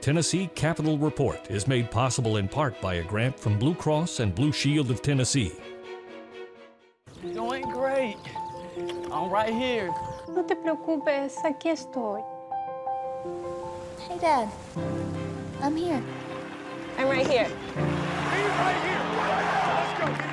Tennessee Capitol Report is made possible in part by a grant from Blue Cross and Blue Shield of Tennessee. You're doing great. I'm right here. No te preocupes, aquí estoy. Hey, Dad. I'm here. I'm right here. He's right here. Let's go.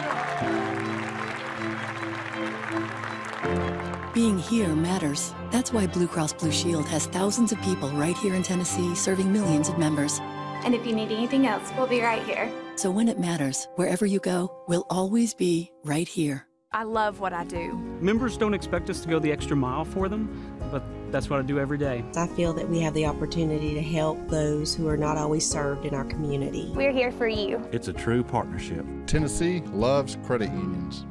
Being here matters. That's why Blue Cross Blue Shield has thousands of people right here in Tennessee serving millions of members. And if you need anything else, we'll be right here. So when it matters, wherever you go, we'll always be right here. I love what I do. Members don't expect us to go the extra mile for them, but that's what I do every day. I feel that we have the opportunity to help those who are not always served in our community. We're here for you. It's a true partnership. Tennessee loves credit unions.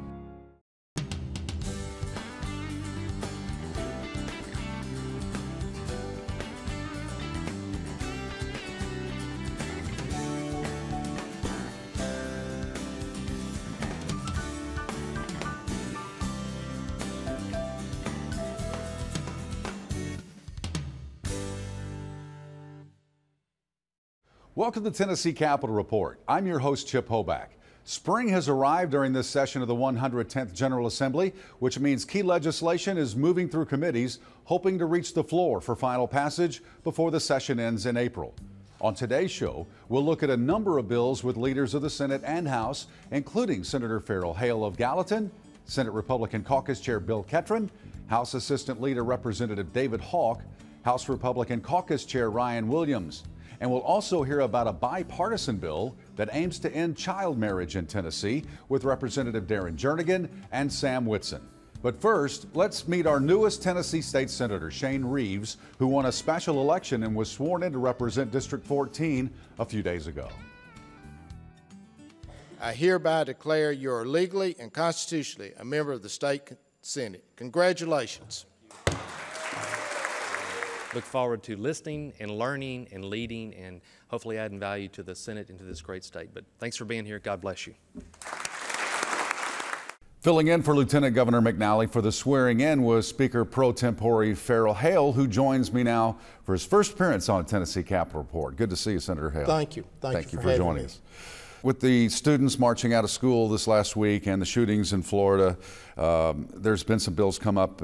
Welcome to Tennessee Capitol Report. I'm your host, Chip Hoback. Spring has arrived during this session of the 110th General Assembly, which means key legislation is moving through committees, hoping to reach the floor for final passage before the session ends in April. On today's show, we'll look at a number of bills with leaders of the Senate and House, including Senator Farrell Hale of Gallatin, Senate Republican Caucus Chair Bill Ketron, House Assistant Leader Representative David Hawk, House Republican Caucus Chair Ryan Williams. And we'll also hear about a bipartisan bill that aims to end child marriage in Tennessee with Representative Darren Jernigan and Sam Whitson. But first, let's meet our newest Tennessee State Senator, Shane Reeves, who won a special election and was sworn in to represent District 14 a few days ago. I hereby declare you are legally and constitutionally a member of the State Senate. Congratulations. Look forward to listening and learning and leading and hopefully adding value to the Senate and to this great state. But thanks for being here. God bless you. Filling in for Lieutenant Governor McNally for the swearing in was Speaker pro tempore Farrell Hale, who joins me now for his first appearance on Tennessee Capitol Report. Good to see you, Senator Hale. Thank you. Thank you for joining us. With the students marching out of school this last week and the shootings in Florida, there's been some bills come up.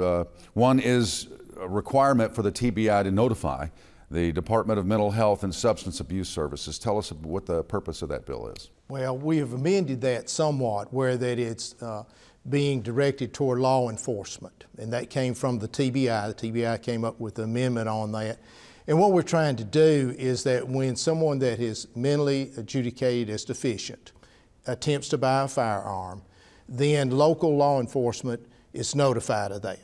One is a requirement for the TBI to notify the Department of Mental Health and Substance Abuse Services. Tell us what the purpose of that bill is. Well, we have amended that somewhat where that it's being directed toward law enforcement, and that came from the TBI. The TBI came up with an amendment on that. And what we're trying to do is that when someone that is mentally adjudicated as deficient attempts to buy a firearm, then local law enforcement is notified of that.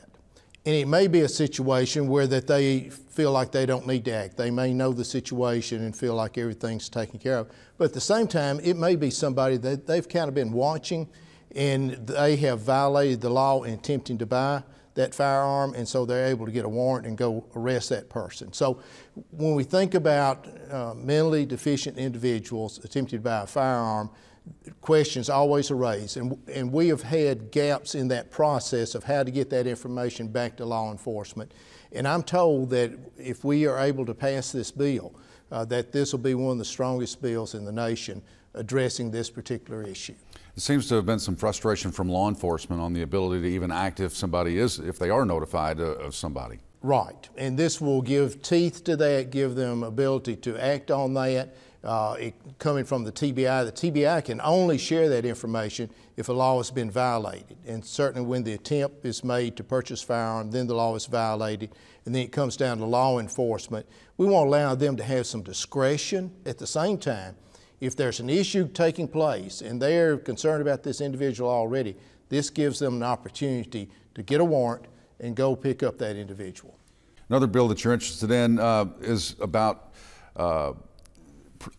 And it may be a situation where that they feel like they don't need to act. They may know the situation and feel like everything's taken care of. But at the same time, it may be somebody that they've kind of been watching and they have violated the law in attempting to buy that firearm, and so they're able to get a warrant and go arrest that person. So when we think about mentally deficient individuals attempting to buy a firearm, questions always arise, and we have had gaps in that process of how to get that information back to law enforcement. And I'm told that if we are able to pass this bill, that this will be one of the strongest bills in the nation addressing this particular issue. It seems to have been some frustration from law enforcement on the ability to even act if they are notified of somebody. Right, and this will give teeth to that, give them ability to act on that. Coming from the TBI can only share that information if a law has been violated. And certainly when the attempt is made to purchase a firearm, then the law is violated, and then it comes down to law enforcement. We want to allow them to have some discretion. At the same time, if there's an issue taking place and they're concerned about this individual already, this gives them an opportunity to get a warrant and go pick up that individual. Another bill that you're interested in is about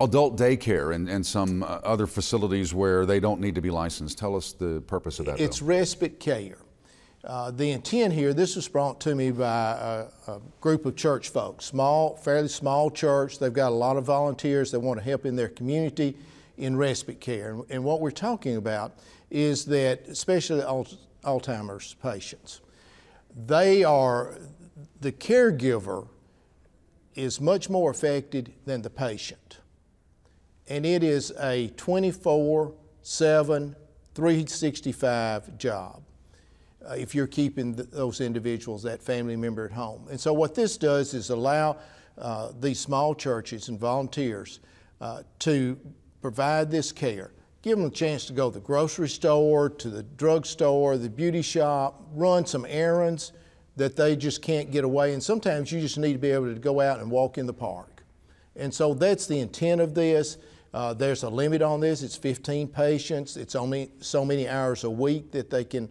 adult daycare and some other facilities where they don't need to be licensed. Tell us the purpose of that bill. It's respite care. The intent here, this was brought to me by a group of church folks, fairly small church. They've got a lot of volunteers that want to help in their community in respite care. And what we're talking about is that, especially Alzheimer's patients, the caregiver is much more affected than the patient. And it is a 24/7, 365 job if you're keeping those individuals, that family member at home. And so what this does is allow these small churches and volunteers to provide this care. Give them a chance to go to the grocery store, to the drugstore, the beauty shop, run some errands that they just can't get away. And sometimes you just need to be able to go out and walk in the park. And so that's the intent of this. There's a limit on this. It's 15 patients. It's only so many hours a week that they can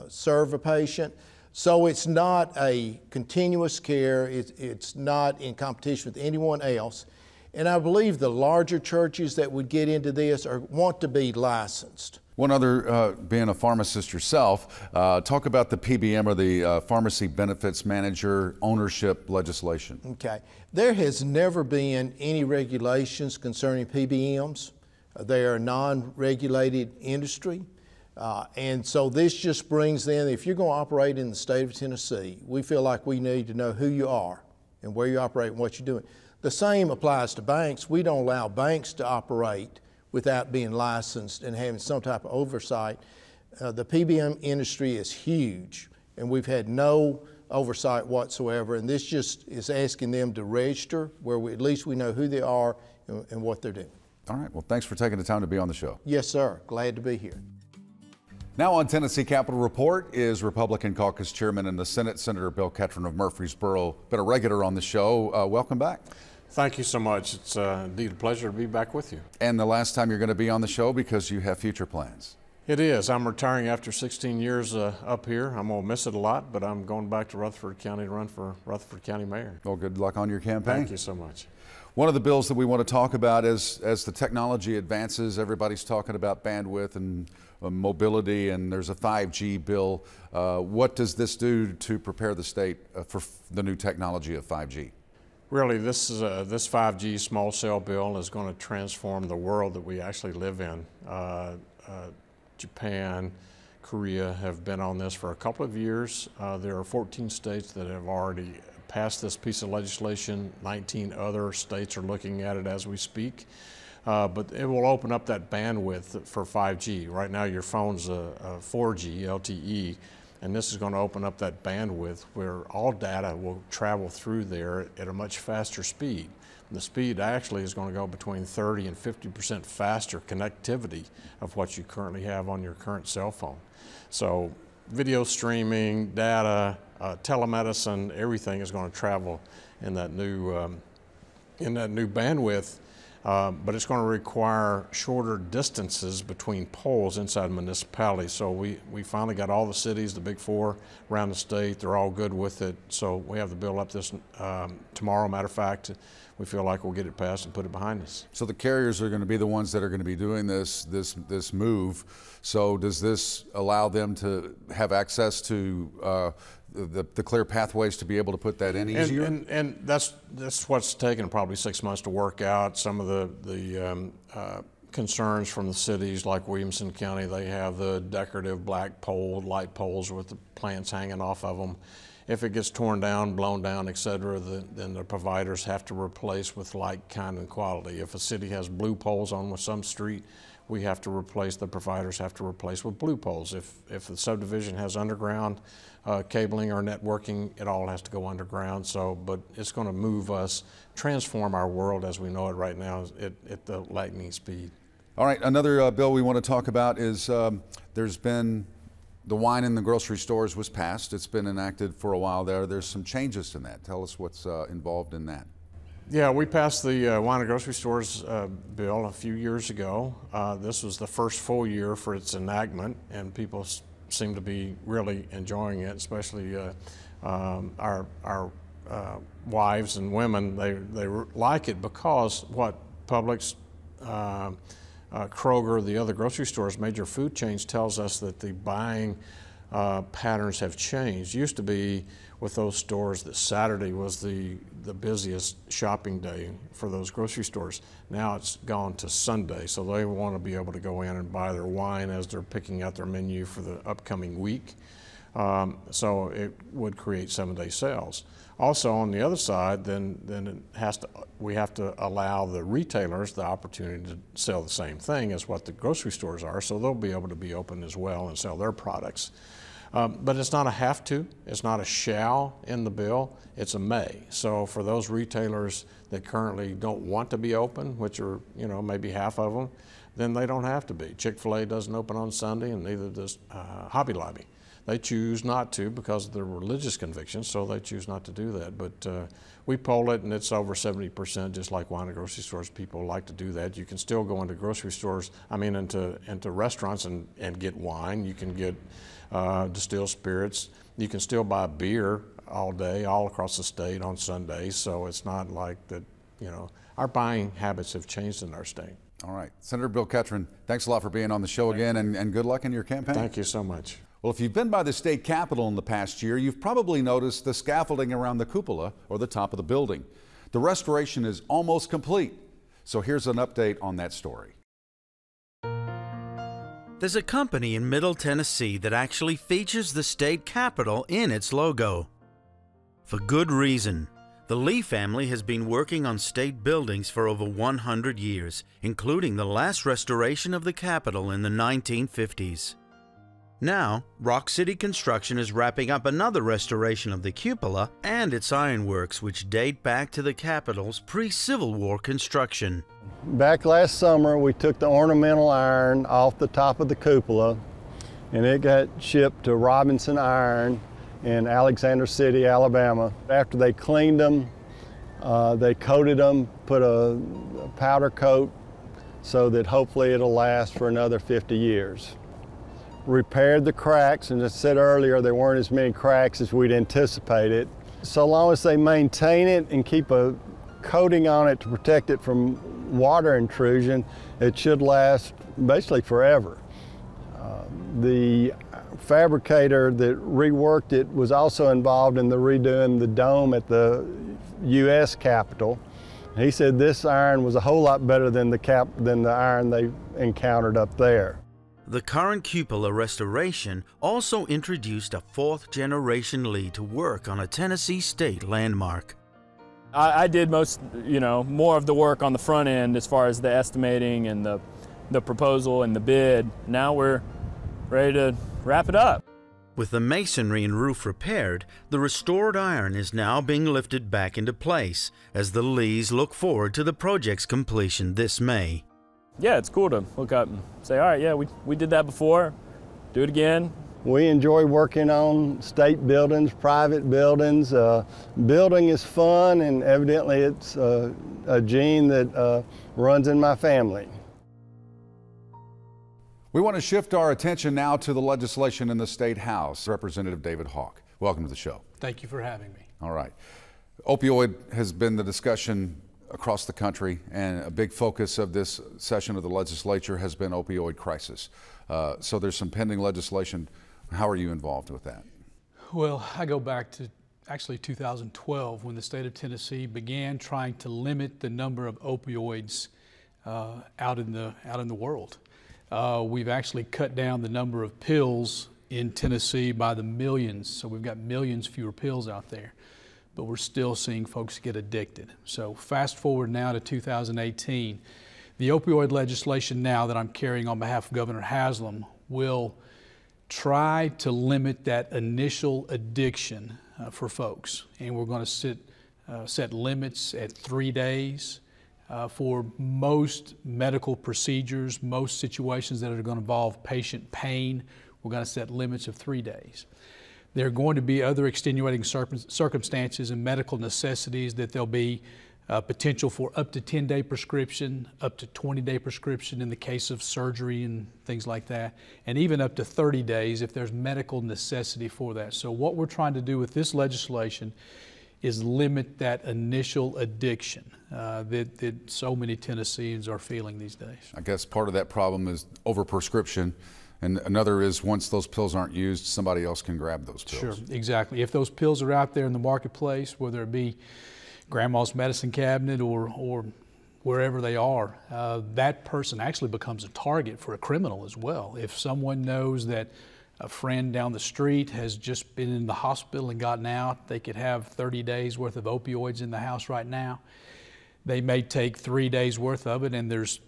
serve a patient. So it's not a continuous care. It's not in competition with anyone else. And I believe the larger churches that would get into this want to be licensed. One other, being a pharmacist yourself, talk about the PBM, or the Pharmacy Benefits Manager ownership legislation. Okay. There has never been any regulations concerning PBMs. They are a non-regulated industry. And so this just brings in, if you're going to operate in the state of Tennessee, we feel like we need to know who you are and where you operate and what you're doing. The same applies to banks. We don't allow banks to operate without being licensed and having some type of oversight. The PBM industry is huge, and we've had no oversight whatsoever, and this just is asking them to register where at least we know who they are and what they're doing. All right, well, thanks for taking the time to be on the show. Yes, sir. Glad to be here. Now on Tennessee Capitol Report is Republican Caucus Chairman in the Senate, Senator Bill Ketron of Murfreesboro. Been a regular on the show. Welcome back. Thank you so much. It's indeed a pleasure to be back with you. And the last time you're going to be on the show because you have future plans. It is. I'm retiring after 16 years up here. I'm going to miss it a lot, but I'm going back to Rutherford County to run for Rutherford County Mayor. Well, good luck on your campaign. Thank you so much. One of the bills that we want to talk about is, as the technology advances, everybody's talking about bandwidth and mobility, and there's a 5G bill. What does this do to prepare the state for the new technology of 5G? Really, this 5G small cell bill is going to transform the world that we actually live in. Japan, Korea have been on this for a couple of years. There are 14 states that have already passed this piece of legislation. 19 other states are looking at it as we speak. But it will open up that bandwidth for 5G. Right now your phone's a 4G LTE, and this is going to open up that bandwidth where all data will travel through there at a much faster speed. And the speed actually is going to go between 30 and 50% faster connectivity of what you currently have on your current cell phone. So video streaming, data, telemedicine, everything is going to travel in that new bandwidth. But it's going to require shorter distances between poles inside municipalities. So we finally got all the cities, the big four around the state, they're all good with it. So we have the bill up this tomorrow. Matter of fact, we feel like we'll get it passed and put it behind us. So the carriers are going to be the ones that are going to be doing this move. So does this allow them to have access to the clear pathways to be able to put that in easier? And that's what's taken probably 6 months to work out. Some of the concerns from the cities like Williamson County, they have the decorative black light poles with the plants hanging off of them. If it gets torn down, blown down, et cetera, then the providers have to replace with like, kind, and quality. If a city has blue poles on with some street, we have to replace, the providers have to replace with blue poles. If the subdivision has underground cabling or networking, it all has to go underground. So, but it's going to move us, transform our world as we know it right now at the lightning speed. All right, another bill we want to talk about is there's been the wine in the grocery stores was passed. It's been enacted for a while there. There's some changes in that. Tell us what's involved in that. Yeah, we passed the wine and grocery stores bill a few years ago. This was the first full year for its enactment, and people seem to be really enjoying it, especially our wives and women. They like it because what Publix, Kroger, the other grocery stores, major food chains, tells us that the buying patterns have changed. It used to be with those stores that Saturday was the busiest shopping day for those grocery stores. Now it's gone to Sunday, so they want to be able to go in and buy their wine as they're picking out their menu for the upcoming week. So it would create 7-day sales. Also, on the other side, then we have to allow the retailers the opportunity to sell the same thing as what the grocery stores are, so they'll be able to be open as well and sell their products. But it's not a have to, it's not a shall in the bill, it's a may. So for those retailers that currently don't want to be open, which are, you know, maybe half of them, then they don't have to be. Chick-fil-A doesn't open on Sunday, and neither does Hobby Lobby. They choose not to because of their religious convictions, so they choose not to do that. But we poll it, and it's over 70%, just like wine and grocery stores. People like to do that. You can still go into grocery stores, into restaurants and get wine. You can get distilled spirits. You can still buy beer all day, all across the state on Sundays. So it's not like that, you know, our buying habits have changed in our state. All right. Senator Bill Ketron, thanks a lot for being on the show again, and good luck in your campaign. Thank you so much. Well, if you've been by the state capitol in the past year, you've probably noticed the scaffolding around the cupola, or the top of the building. The restoration is almost complete. So here's an update on that story. There's a company in Middle Tennessee that actually features the state capitol in its logo. For good reason. The Lee family has been working on state buildings for over 100 years, including the last restoration of the Capitol in the 1950s. Now, Rock City Construction is wrapping up another restoration of the cupola and its ironworks, which date back to the Capitol's pre-Civil War construction. Back last summer, we took the ornamental iron off the top of the cupola, and it got shipped to Robinson Iron in Alexander City, Alabama. After they cleaned them, they coated them, put a powder coat so that hopefully it'll last for another 50 years. Repaired the cracks, and as I said earlier, there weren't as many cracks as we'd anticipated. So long as they maintain it and keep a coating on it to protect it from water intrusion, it should last basically forever. The fabricator that reworked it was also involved in the redoing the dome at the U.S. Capitol. He said this iron was a whole lot better than the iron they encountered up there. The current cupola restoration also introduced a fourth-generation Lee to work on a Tennessee state landmark. I did more of the work on the front end as far as the estimating and the proposal and the bid. Now we're ready to wrap it up. With the masonry and roof repaired, the restored iron is now being lifted back into place as the Lees look forward to the project's completion this May. Yeah, it's cool to look up and say, all right, yeah, we did that before, do it again. We enjoy working on state buildings, private buildings. Building is fun, and evidently it's a gene that runs in my family. We want to shift our attention now to the legislation in the State House. Representative David Hawk, welcome to the show. Thank you for having me. All right. Opioid has been the discussion across the country, and a big focus of this session of the legislature has been opioid crisis. So there's some pending legislation. How are you involved with that? Well, I go back to actually 2012 when the state of Tennessee began trying to limit the number of opioids out in the world. We've actually cut down the number of pills in Tennessee by the millions, so we've got millions fewer pills out there, but we're still seeing folks get addicted. So fast forward now to 2018, the opioid legislation now that I'm carrying on behalf of Governor Haslam will try to limit that initial addiction for folks, and we're going to set limits at 3 days. For most medical procedures, most situations that are going to involve patient pain, we're going to set limits of 3 days. There are going to be other extenuating circumstances and medical necessities that there'll be potential for up to 10-day prescription, up to 20-day prescription in the case of surgery and things like that, and even up to 30 days if there's medical necessity for that. So what we're trying to do with this legislation is limit that initial addiction that so many Tennesseans are feeling these days. I guess part of that problem is overprescription, and another is once those pills aren't used, somebody else can grab those pills. Sure, exactly. If those pills are out there in the marketplace, whether it be grandma's medicine cabinet or wherever they are, that person actually becomes a target for a criminal as well. If someone knows that a friend down the street has just been in the hospital and gotten out. They could have 30 days worth of opioids in the house right now. They may take 3 days worth of it and there's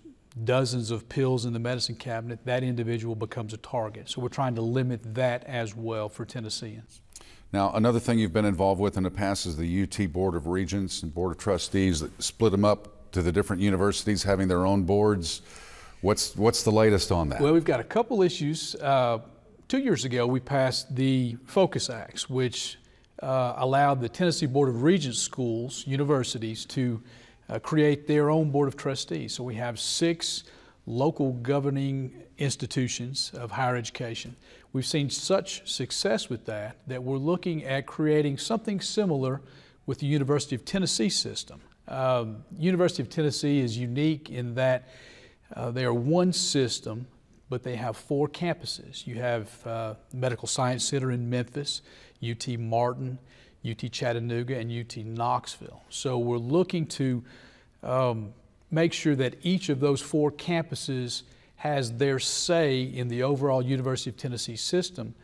dozens of pills in the medicine cabinet. That individual becomes a target. So we're trying to limit that as well for Tennesseans. Now, another thing you've been involved with in the past is the UT Board of Regents and Board of Trustees that split them up to the different universities having their own boards. What's the latest on that? Well, we've got a couple issues. 2 years ago, we passed the Focus Acts, which allowed the Tennessee Board of Regents schools, universities, to create their own Board of Trustees. So we have 6 local governing institutions of higher education. We've seen such success with that we're looking at creating something similar with the University of Tennessee system. University of Tennessee is unique in that they are one system, but they have 4 campuses. You have Medical Science Center in Memphis, UT Martin, UT Chattanooga, and UT Knoxville. So we're looking to make sure that each of those 4 campuses has their say in the overall University of Tennessee system,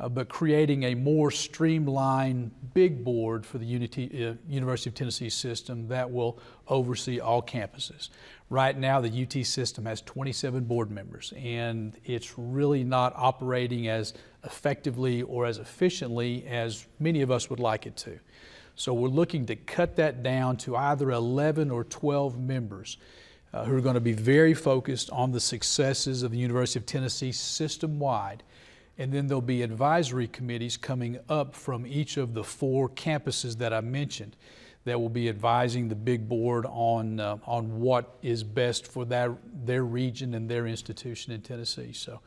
but creating a more streamlined big board for the University of Tennessee system that will oversee all campuses. Right now, the UT system has 27 board members, and it's really not operating as effectively or as efficiently as many of us would like it to. So we're looking to cut that down to either 11 or 12 members who are going to be very focused on the successes of the University of Tennessee system-wide. And then there'll be advisory committees coming up from each of the 4 campuses that I mentioned that will be advising the big board on what is best for their region and their institution in Tennessee. So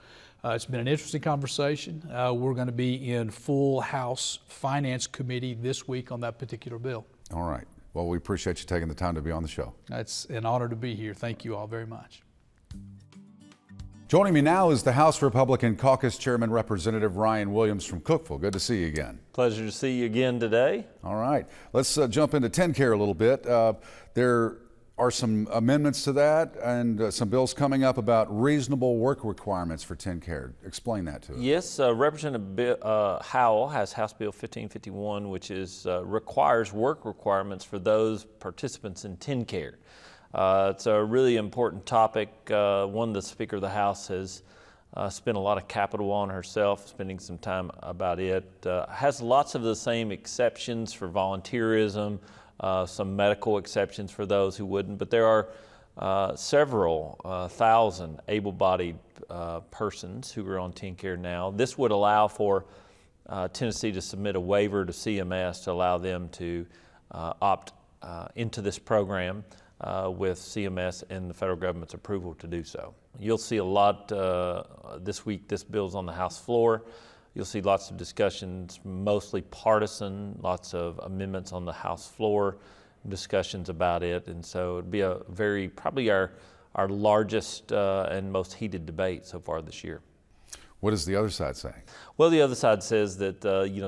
it's been an interesting conversation. We're going to be in full House Finance Committee this week on that particular bill. All right. Well, we appreciate you taking the time to be on the show. It's an honor to be here. Thank you all very much. Joining me now is the House Republican Caucus Chairman, Representative Ryan Williams from Cookeville. Good to see you again. Pleasure to see you again today. All right. Let's jump into TennCare a little bit. There are some amendments to that and some bills coming up about reasonable work requirements for TennCare. Explain that to us. Yes, Representative Howell has House Bill 1551, which requires work requirements for those participants in TennCare. It's a really important topic, one the Speaker of the House has spent a lot of capital on herself, spending some time about it. Has lots of the same exceptions for volunteerism, some medical exceptions for those who wouldn't, but there are several thousand able-bodied persons who are on TennCare now. This would allow for Tennessee to submit a waiver to CMS to allow them to opt into this program with CMS and the federal government's approval to do so. You'll see a lot this week. This bill's on the House floor. You'll see lots of discussions, mostly partisan, lots of amendments on the House floor, discussions about it, and so it'd be probably our largest and most heated debate so far this year. What is the other side saying? Well, the other side says that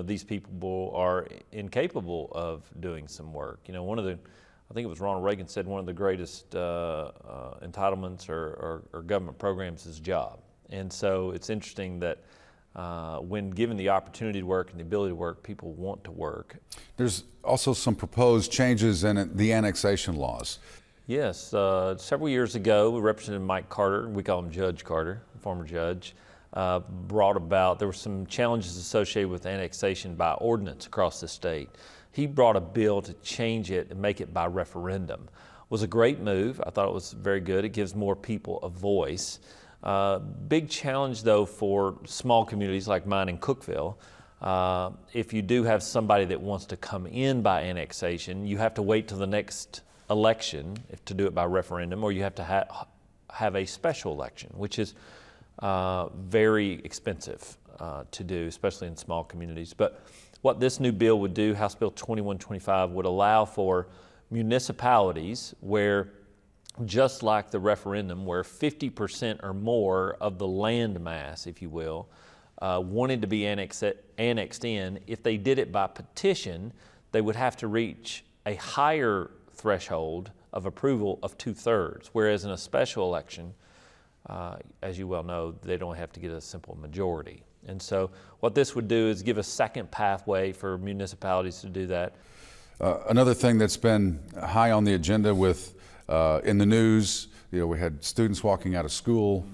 these people are incapable of doing some work. I think it was Ronald Reagan said one of the greatest entitlements or government programs is job. And so it's interesting that when given the opportunity to work and the ability to work, people want to work. There's also some proposed changes in the annexation laws. Yes, several years ago, Representative Mike Carter, we call him Judge Carter, former judge, brought about, there were some challenges associated with annexation by ordinance across the state. He brought a bill to change it and make it by referendum. It was a great move. I thought it was very good. It gives more people a voice. Big challenge though for small communities like mine in Cookeville. If you do have somebody that wants to come in by annexation, you have to wait till the next election to do it by referendum, or you have to have a special election, which is very expensive to do, especially in small communities. But what this new bill would do, House Bill 2125, would allow for municipalities where, just like the referendum, where 50% or more of the land mass, if you will, wanted to be annexed in, if they did it by petition, they would have to reach a higher threshold of approval of 2/3, whereas in a special election, as you well know, they don't have to get a simple majority. And so what this would do is give a second pathway for municipalities to do that. Another thing that's been high on the agenda with in the news, we had students walking out of school,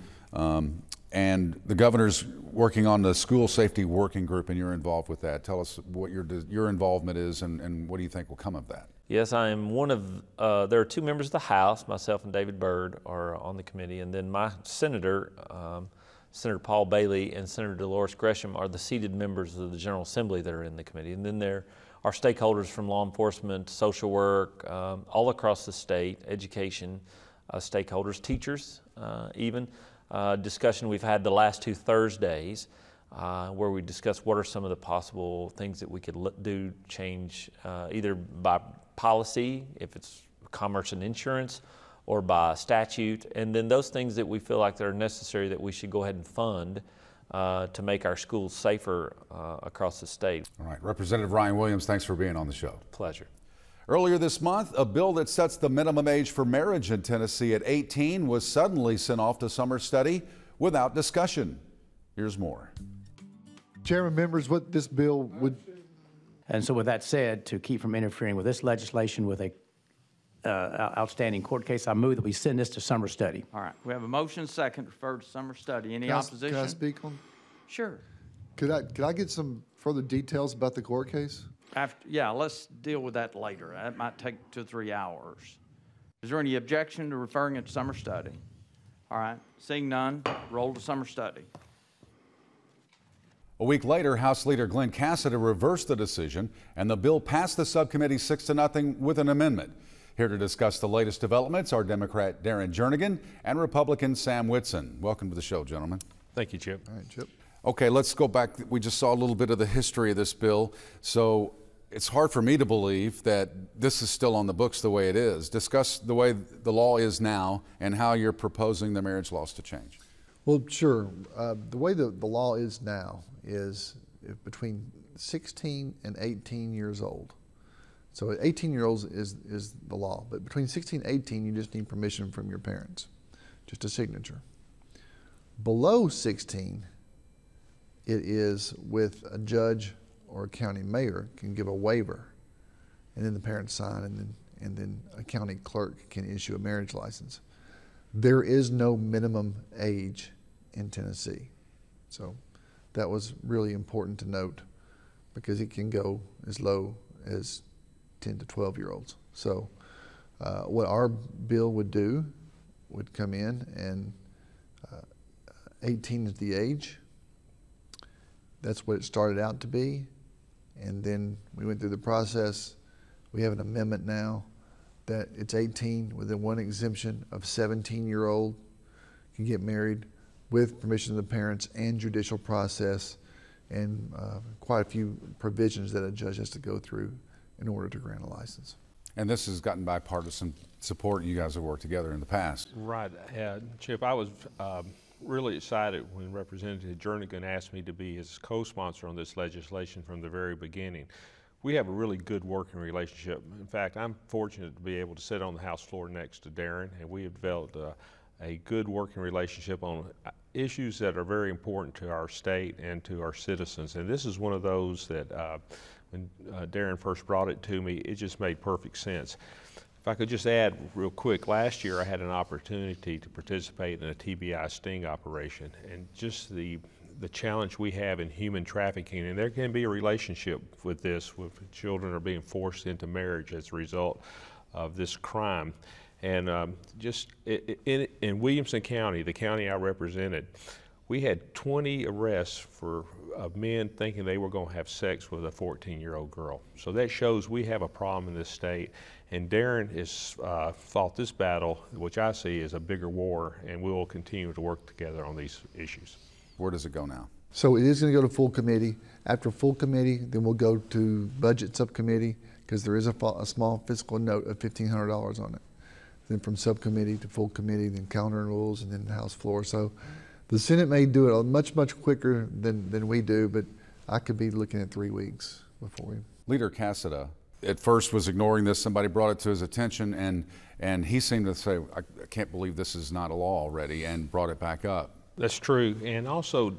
and the governor's working on the school safety working group, and you're involved with that. Tell us what your involvement is, and what do you think will come of that? Yes, I am one of, there are two members of the House, myself and David Byrd are on the committee, and then my senator, Senator Paul Bailey and Senator Dolores Gresham are the seated members of the General Assembly that are in the committee. And then there are stakeholders from law enforcement, social work, all across the state, education stakeholders, teachers even. Discussion we've had the last 2 Thursdays where we discussed what are some of the possible things that we could do, change either by policy, if it's commerce and insurance, or by statute, and then those things that we feel like that are necessary that we should go ahead and fund to make our schools safer across the state. All right, Representative Ryan Williams, thanks for being on the show. Pleasure. Earlier this month, a bill that sets the minimum age for marriage in Tennessee at 18 was suddenly sent off to summer study without discussion. Here's more. Chairman, members, what this bill would... And so with that said, to keep from interfering with this legislation with a outstanding court case, I move that we send this to summer study. All right, we have a motion second to refer to summer study. Any opposition? Can I speak on? Sure. Could I get some further details about the court case? Yeah, let's deal with that later. That might take 2 or 3 hours. Is there any objection to referring it to summer study? All right, seeing none, roll to summer study. A week later, House Leader Glenn Cassida reversed the decision, and the bill passed the subcommittee 6-0 with an amendment. Here to discuss the latest developments are Democrat Darren Jernigan and Republican Sam Whitson. Welcome to the show, gentlemen. Thank you, Chip. All right, Chip. Okay, let's go back. We just saw a little bit of the history of this bill, so it's hard for me to believe that this is still on the books the way it is. Discuss the way the law is now and how you're proposing the marriage laws to change. Well, sure. The way the law is now is between 16 and 18 years old. So 18-year-olds is the law, but between 16 and 18, you just need permission from your parents, just a signature. Below 16, it is with a judge or a county mayor can give a waiver, and then the parents sign, and then a county clerk can issue a marriage license. There is no minimum age in Tennessee. So that was really important to note because it can go as low as 10 to 12-year-olds. So what our bill would do would come in, and 18 is the age. That's what it started out to be. And then we went through the process. We have an amendment now that it's 18 with the one exemption of 17-year-old can get married with permission of the parents and judicial process, and quite a few provisions that a judge has to go through in order to grant a license. And this has gotten bipartisan support. You guys have worked together in the past. Right. Chip, I was really excited when Representative Jernigan asked me to be his co-sponsor on this legislation from the very beginning. We have a really good working relationship. In fact, I'm fortunate to be able to sit on the House floor next to Darren, and we have developed a good working relationship on issues that are very important to our state and to our citizens. And this is one of those that when Darren first brought it to me, it just made perfect sense. If I could just add real quick, last year I had an opportunity to participate in a TBI sting operation, and just the challenge we have in human trafficking, and there can be a relationship with this, with children are being forced into marriage as a result of this crime. And in Williamson County, the county I represented, we had 20 arrests of men thinking they were going to have sex with a 14-year-old girl. So that shows we have a problem in this state. And Darren has fought this battle, which I see as a bigger war, and we will continue to work together on these issues. Where does it go now? So it is going to go to full committee. After full committee, then we'll go to budget subcommittee because there is a small fiscal note of $1,500 on it. Then from subcommittee to full committee, then calendar and rules, and then the House floor. So the Senate may do it much, much quicker than we do, but I could be looking at 3 weeks before we. Leader Cassida at first was ignoring this. Somebody brought it to his attention, and he seemed to say, I can't believe this is not a law already, and brought it back up. That's true, and also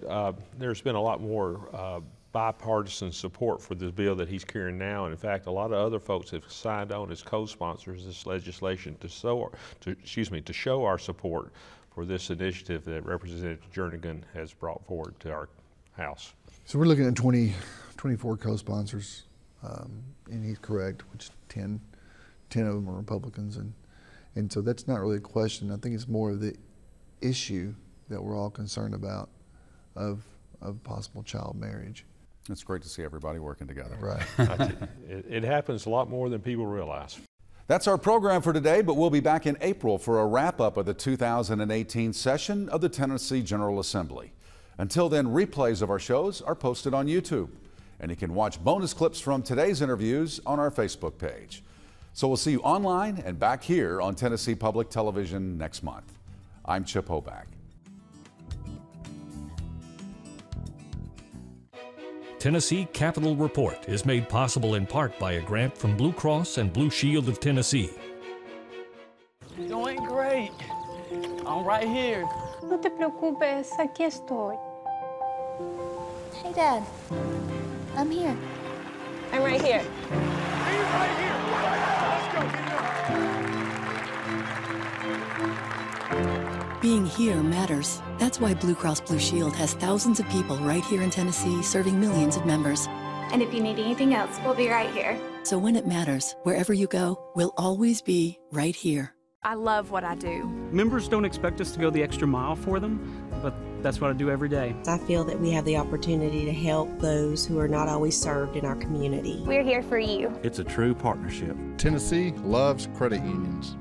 there's been a lot more bipartisan support for this bill that he's carrying now. And in fact, a lot of other folks have signed on as co-sponsors this legislation to show our support for this initiative that Representative Jernigan has brought forward to our House. So we're looking at 24 co-sponsors, and he's correct, which 10 of them are Republicans, and so that's not really a question. I think it's more of the issue that we're all concerned about of possible child marriage. It's great to see everybody working together. Right. It happens a lot more than people realize. That's our program for today, but we'll be back in April for a wrap-up of the 2018 session of the Tennessee General Assembly. Until then, replays of our shows are posted on YouTube, and you can watch bonus clips from today's interviews on our Facebook page. So we'll see you online and back here on Tennessee Public Television next month. I'm Chip Hoback. Tennessee Capitol Report is made possible in part by a grant from Blue Cross and Blue Shield of Tennessee. Doing great. I'm right here. No te preocupes, aquí estoy. Hey, Dad. I'm here. I'm right here. Be right here. Let's go. Being here matters. That's why Blue Cross Blue Shield has thousands of people right here in Tennessee serving millions of members. And if you need anything else, we'll be right here. So when it matters, wherever you go, we'll always be right here. I love what I do. Members don't expect us to go the extra mile for them, but that's what I do every day. I feel that we have the opportunity to help those who are not always served in our community. We're here for you. It's a true partnership. Tennessee loves credit unions.